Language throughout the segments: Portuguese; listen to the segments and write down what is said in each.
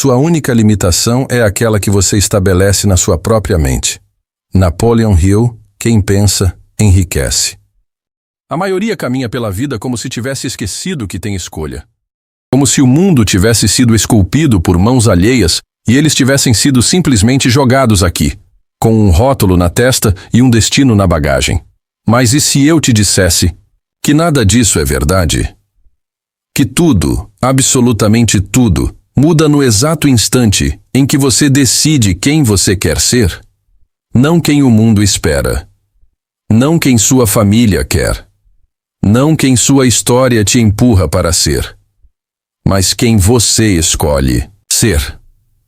Sua única limitação é aquela que você estabelece na sua própria mente. Napoleon Hill, quem pensa, enriquece. A maioria caminha pela vida como se tivesse esquecido que tem escolha. Como se o mundo tivesse sido esculpido por mãos alheias e eles tivessem sido simplesmente jogados aqui, com um rótulo na testa e um destino na bagagem. Mas e se eu te dissesse que nada disso é verdade? Que tudo, absolutamente tudo, muda no exato instante em que você decide quem você quer ser? Não quem o mundo espera. Não quem sua família quer. Não quem sua história te empurra para ser. Mas quem você escolhe ser.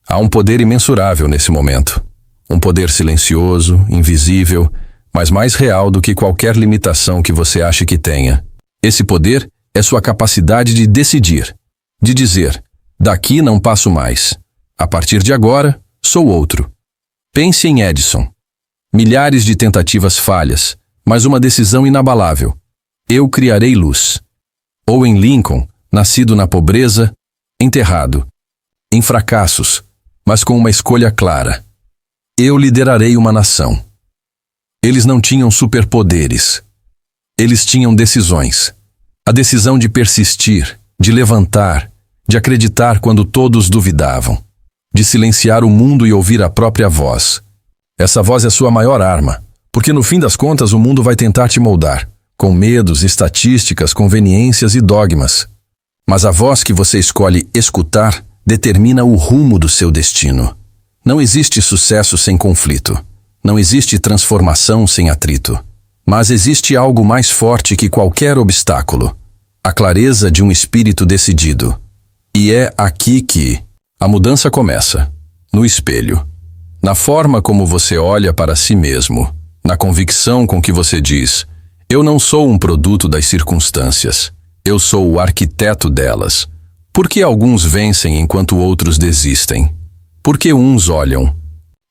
Há um poder imensurável nesse momento. Um poder silencioso, invisível, mas mais real do que qualquer limitação que você ache que tenha. Esse poder é sua capacidade de decidir, de dizer: daqui não passo mais. A partir de agora, sou outro. Pense em Edison. Milhares de tentativas falhas, mas uma decisão inabalável. Eu criarei luz. Ou em Lincoln, nascido na pobreza, enterrado, em fracassos, mas com uma escolha clara. Eu liderarei uma nação. Eles não tinham superpoderes. Eles tinham decisões. A decisão de persistir, de levantar, de acreditar quando todos duvidavam, de silenciar o mundo e ouvir a própria voz. Essa voz é sua maior arma, porque no fim das contas o mundo vai tentar te moldar, com medos, estatísticas, conveniências e dogmas. Mas a voz que você escolhe escutar determina o rumo do seu destino. Não existe sucesso sem conflito. Não existe transformação sem atrito. Mas existe algo mais forte que qualquer obstáculo: a clareza de um espírito decidido. E é aqui que a mudança começa, no espelho. Na forma como você olha para si mesmo, na convicção com que você diz: eu não sou um produto das circunstâncias, eu sou o arquiteto delas. Por que alguns vencem enquanto outros desistem? Por que uns olham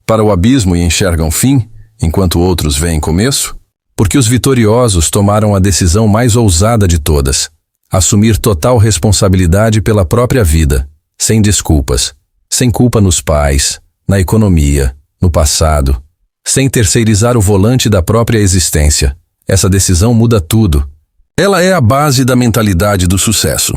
para o abismo e enxergam fim, enquanto outros veem começo? Porque os vitoriosos tomaram a decisão mais ousada de todas: assumir total responsabilidade pela própria vida, sem desculpas, sem culpa nos pais, na economia, no passado, sem terceirizar o volante da própria existência. Essa decisão muda tudo. Ela é a base da mentalidade do sucesso.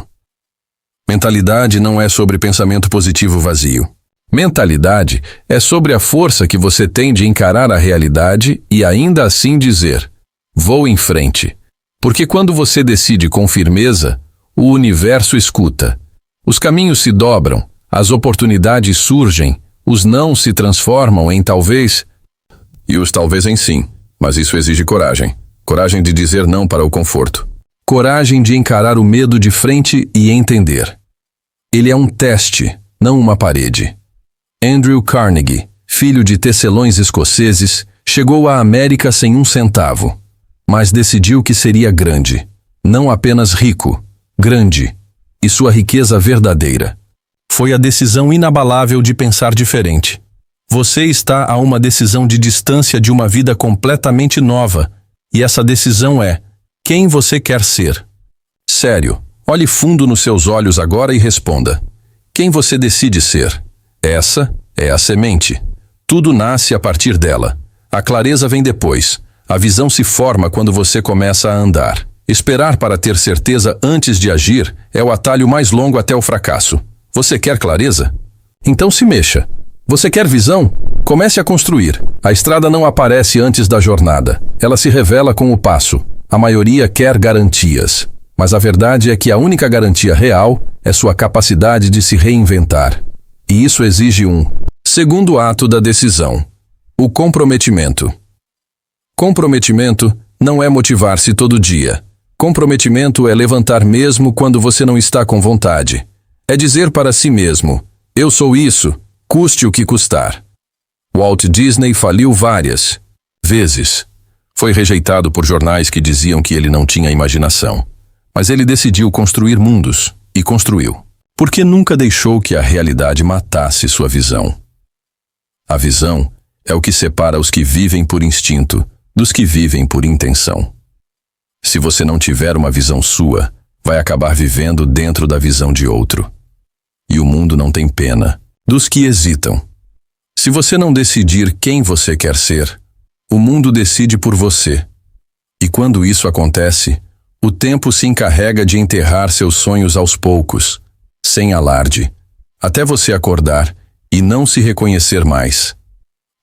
Mentalidade não é sobre pensamento positivo vazio. Mentalidade é sobre a força que você tem de encarar a realidade e ainda assim dizer: vou em frente. Porque quando você decide com firmeza, o universo escuta. Os caminhos se dobram, as oportunidades surgem, os não se transformam em talvez, e os talvez em sim. Mas isso exige coragem. Coragem de dizer não para o conforto. Coragem de encarar o medo de frente e entender. Ele é um teste, não uma parede. Andrew Carnegie, filho de tecelões escoceses, chegou à América sem um centavo, mas decidiu que seria grande. Não apenas rico, grande. E sua riqueza verdadeira. Foi a decisão inabalável de pensar diferente. Você está a uma decisão de distância de uma vida completamente nova. E essa decisão é: quem você quer ser? Sério, olhe fundo nos seus olhos agora e responda: quem você decide ser? Essa é a semente. Tudo nasce a partir dela. A clareza vem depois. A visão se forma quando você começa a andar. Esperar para ter certeza antes de agir é o atalho mais longo até o fracasso. Você quer clareza? Então se mexa. Você quer visão? Comece a construir. A estrada não aparece antes da jornada. Ela se revela com o passo. A maioria quer garantias. Mas a verdade é que a única garantia real é sua capacidade de se reinventar. E isso exige um segundo ato da decisão: o comprometimento. Comprometimento não é motivar-se todo dia. Comprometimento é levantar mesmo quando você não está com vontade. É dizer para si mesmo: eu sou isso, custe o que custar. Walt Disney faliu várias vezes. Foi rejeitado por jornais que diziam que ele não tinha imaginação. Mas ele decidiu construir mundos, e construiu. Porque nunca deixou que a realidade matasse sua visão. A visão é o que separa os que vivem por instinto dos que vivem por intenção. Se você não tiver uma visão sua, vai acabar vivendo dentro da visão de outro. E o mundo não tem pena, dos que hesitam. Se você não decidir quem você quer ser, o mundo decide por você. E quando isso acontece, o tempo se encarrega de enterrar seus sonhos aos poucos, sem alarde, até você acordar e não se reconhecer mais.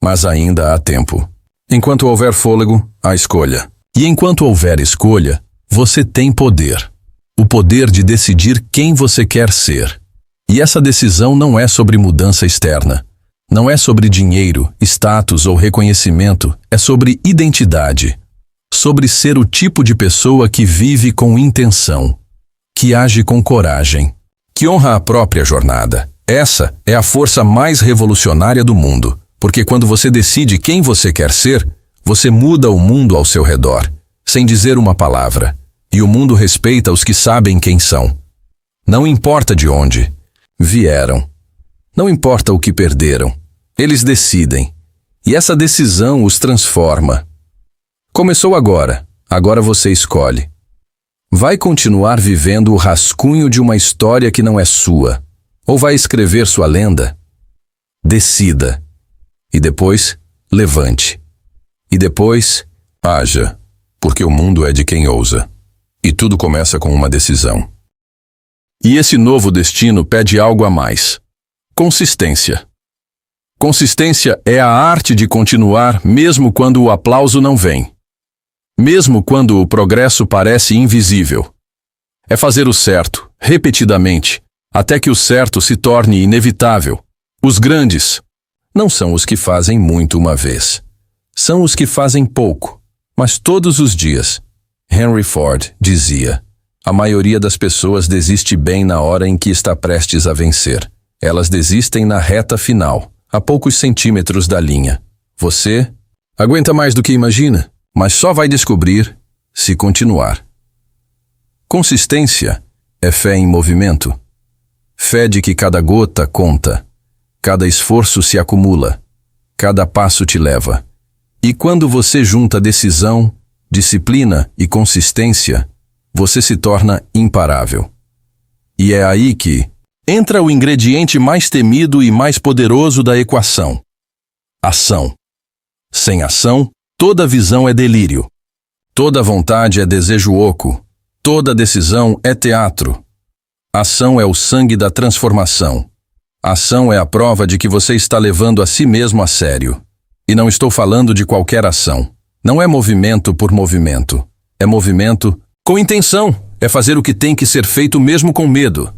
Mas ainda há tempo. Enquanto houver fôlego, há escolha. E enquanto houver escolha, você tem poder. O poder de decidir quem você quer ser. E essa decisão não é sobre mudança externa. Não é sobre dinheiro, status ou reconhecimento. É sobre identidade. Sobre ser o tipo de pessoa que vive com intenção, que age com coragem, que honra a própria jornada. Essa é a força mais revolucionária do mundo, porque quando você decide quem você quer ser, você muda o mundo ao seu redor, sem dizer uma palavra, e o mundo respeita os que sabem quem são. Não importa de onde vieram, não importa o que perderam, eles decidem, e essa decisão os transforma. Começou agora você escolhe. Vai continuar vivendo o rascunho de uma história que não é sua, ou vai escrever sua lenda? Decida. E depois, levante. E depois, haja, porque o mundo é de quem ousa. E tudo começa com uma decisão. E esse novo destino pede algo a mais. Consistência. Consistência é a arte de continuar mesmo quando o aplauso não vem. Mesmo quando o progresso parece invisível. É fazer o certo, repetidamente, até que o certo se torne inevitável. Os grandes não são os que fazem muito uma vez. São os que fazem pouco, mas todos os dias. Henry Ford dizia: a maioria das pessoas desiste bem na hora em que está prestes a vencer. Elas desistem na reta final, a poucos centímetros da linha. Você aguenta mais do que imagina, mas só vai descobrir se continuar. Consistência é fé em movimento. Fé de que cada gota conta, cada esforço se acumula, cada passo te leva. E quando você junta decisão, disciplina e consistência, você se torna imparável. E é aí que entra o ingrediente mais temido e mais poderoso da equação: ação. Sem ação, toda visão é delírio. Toda vontade é desejo oco. Toda decisão é teatro. Ação é o sangue da transformação. Ação é a prova de que você está levando a si mesmo a sério. E não estou falando de qualquer ação. Não é movimento por movimento. É movimento com intenção. É fazer o que tem que ser feito mesmo com medo.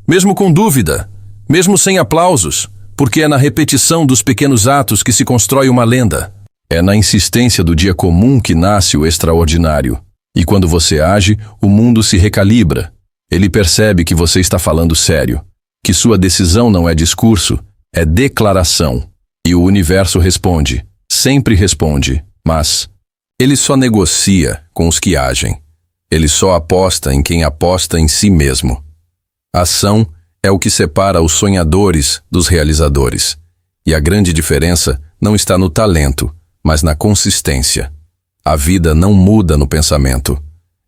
Mesmo com dúvida. Mesmo sem aplausos. Porque é na repetição dos pequenos atos que se constrói uma lenda. É na insistência do dia comum que nasce o extraordinário. E quando você age, o mundo se recalibra. Ele percebe que você está falando sério. Que sua decisão não é discurso, é declaração. E o universo responde, sempre responde, mas ele só negocia com os que agem. Ele só aposta em quem aposta em si mesmo. Ação é o que separa os sonhadores dos realizadores. E a grande diferença não está no talento, mas na consistência. A vida não muda no pensamento.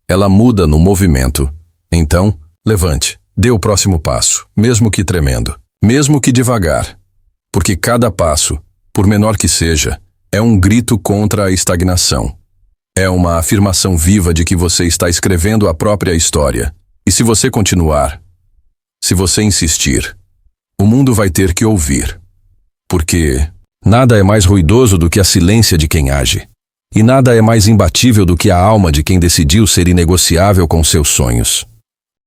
Ela muda no movimento. Então, levante, dê o próximo passo, mesmo que tremendo, mesmo que devagar. Porque cada passo, por menor que seja, é um grito contra a estagnação. É uma afirmação viva de que você está escrevendo a própria história. E se você continuar, se você insistir, o mundo vai ter que ouvir. Porque nada é mais ruidoso do que a silência de quem age. E nada é mais imbatível do que a alma de quem decidiu ser inegociável com seus sonhos.